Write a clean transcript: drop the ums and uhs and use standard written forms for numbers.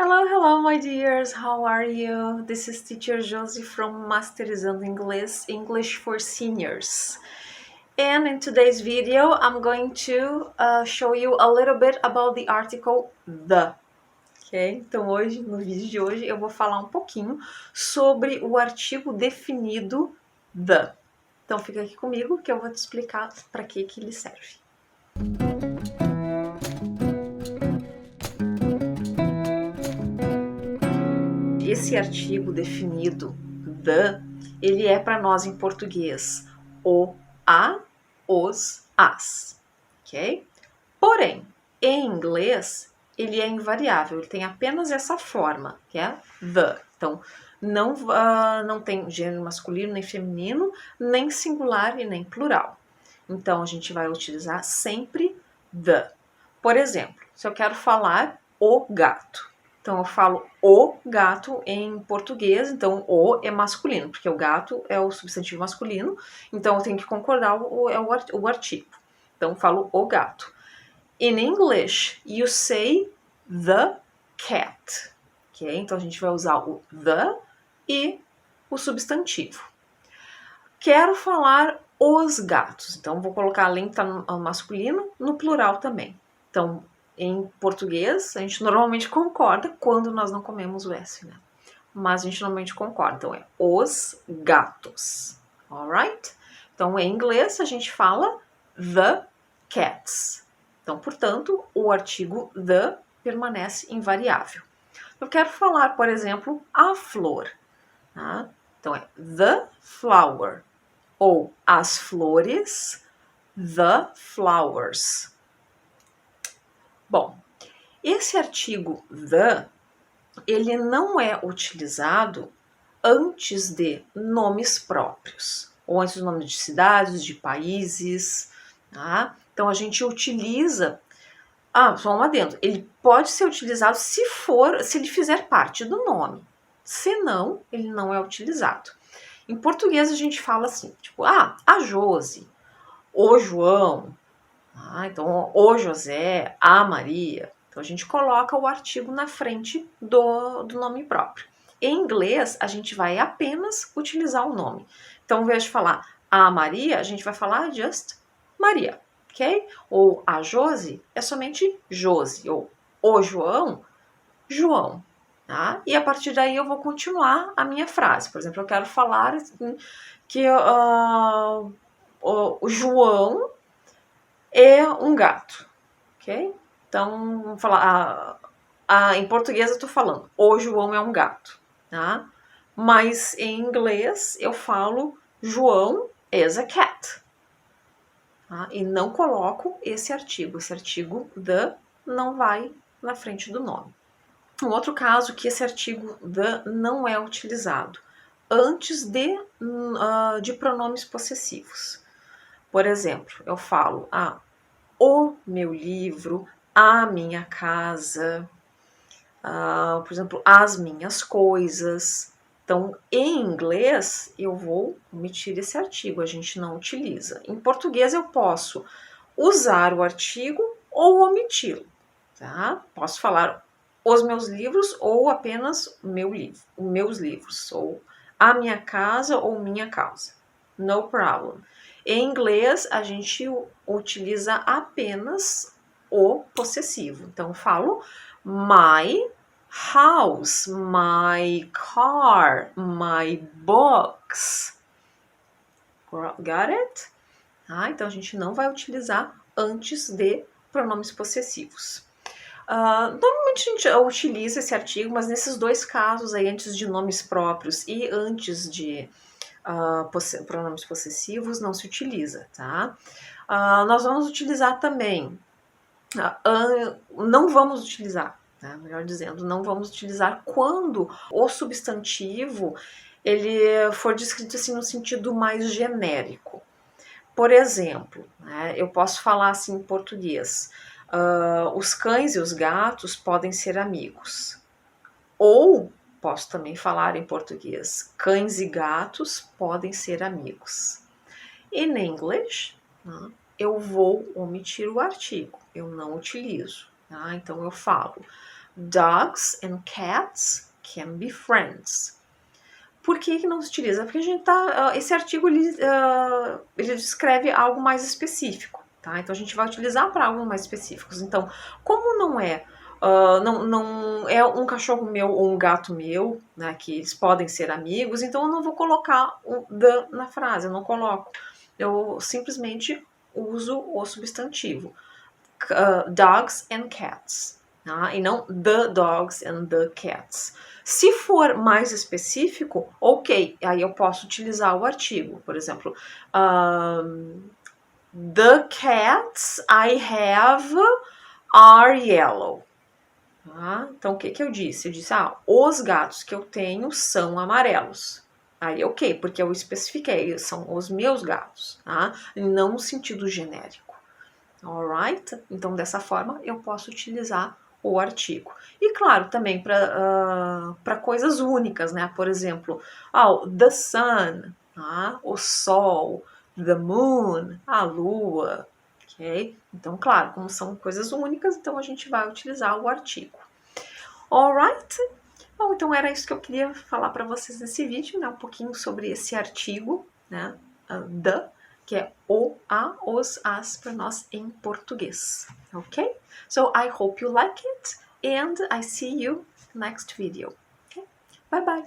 Hello, hello, my dears. How are you? This is teacher Josie from Masterizando Inglês, English for Seniors. And in today's video, I'm going to show you a little bit about the article the. Ok? Então hoje, no vídeo de hoje, eu vou falar um pouquinho sobre o artigo definido the. Então fica aqui comigo que eu vou te explicar para que ele serve. Esse artigo definido the, ele é para nós em português o, a, os, as, ok? Porém, em inglês, ele é invariável, ele tem apenas essa forma, que é the. Então, não tem gênero masculino nem feminino, nem singular e nem plural. Então, a gente vai utilizar sempre the. Por exemplo, se eu quero falar o gato, então eu falo o gato em português, então o é masculino, porque o gato é o substantivo masculino, então eu tenho que concordar o artigo. Então eu falo o gato. In English, you say the cat. Ok? Então a gente vai usar o the e o substantivo. Quero falar os gatos, então vou colocar além que está no masculino, no plural também. Então, em português, a gente normalmente concorda quando nós não comemos o S, né? Mas a gente normalmente concorda. Então, é os gatos. Alright? Então, em inglês, a gente fala the cats. Então, portanto, o artigo the permanece invariável. Eu quero falar, por exemplo, a flor. Tá? Então, é the flower. Ou as flores, the flowers. Bom, esse artigo the, ele não é utilizado antes de nomes próprios, ou antes do nome de cidades, de países, tá? Então a gente utiliza, só um adendo, ele pode ser utilizado se ele fizer parte do nome, senão ele não é utilizado. Em português a gente fala assim, tipo, a Josi, o João, então o José, a Maria. Então a gente coloca o artigo na frente do nome próprio. Em inglês, a gente vai apenas utilizar o nome. Então, ao invés de falar a Maria, a gente vai falar just Maria, ok? Ou a Josi é somente Josi, ou o João, João. Tá? E a partir daí eu vou continuar a minha frase. Por exemplo, eu quero falar que o João é um gato, ok? Então, vamos falar, em português eu estou falando, o João é um gato, tá? Mas em inglês eu falo João is a cat. Tá? E não coloco esse artigo the não vai na frente do nome. Um outro caso que esse artigo the não é utilizado antes de pronomes possessivos. Por exemplo, eu falo o meu livro, a minha casa, por exemplo, as minhas coisas. Então, em inglês, eu vou omitir esse artigo, a gente não utiliza. Em português, eu posso usar o artigo ou omiti-lo. Tá? Posso falar os meus livros ou apenas meus livros, ou a minha casa ou minha casa. No problem. Em inglês, a gente utiliza apenas o possessivo. Então, eu falo my house, my car, my books. Got it? Então, a gente não vai utilizar antes de pronomes possessivos. Normalmente a gente utiliza esse artigo, mas nesses dois casos aí, antes de nomes próprios e antes de pronomes possessivos, não se utiliza, tá? Nós vamos utilizar também, não vamos utilizar, né? Melhor dizendo, não vamos utilizar quando o substantivo ele for descrito assim no sentido mais genérico. Por exemplo, né, eu posso falar assim em português, os cães e os gatos podem ser amigos. Ou posso também falar em português, cães e gatos podem ser amigos. In English, né, eu vou omitir o artigo, eu não utilizo. Tá? Então eu falo, Dogs and cats can be friends. Por que não se utiliza? Porque a gente esse artigo ele descreve algo mais específico, tá? Então a gente vai utilizar para algo mais específicos. Então, como não é não é um cachorro meu ou um gato meu, né, que eles podem ser amigos, então eu não vou colocar o the na frase, eu não coloco. Eu simplesmente uso o substantivo. Dogs and cats, tá? E não the dogs and the cats. Se for mais específico, ok, aí eu posso utilizar o artigo. Por exemplo, the cats I have are yellow. Tá? Então, o que eu disse? Eu disse, os gatos que eu tenho são amarelos. Aí, ok, porque eu especifiquei, são os meus gatos, tá? Não no sentido genérico. Alright? Então, dessa forma, eu posso utilizar o artigo. E, claro, também para coisas únicas, né? Por exemplo, the sun, tá? O sol, the moon, a lua, ok? Então, claro, como são coisas únicas, então a gente vai utilizar o artigo. Alright? Bom, então era isso que eu queria falar para vocês nesse vídeo, né? Um pouquinho sobre esse artigo, né? The, que é o, a, os, as para nós em português. Ok? So I hope you like it and I see you next video. Okay? Bye bye!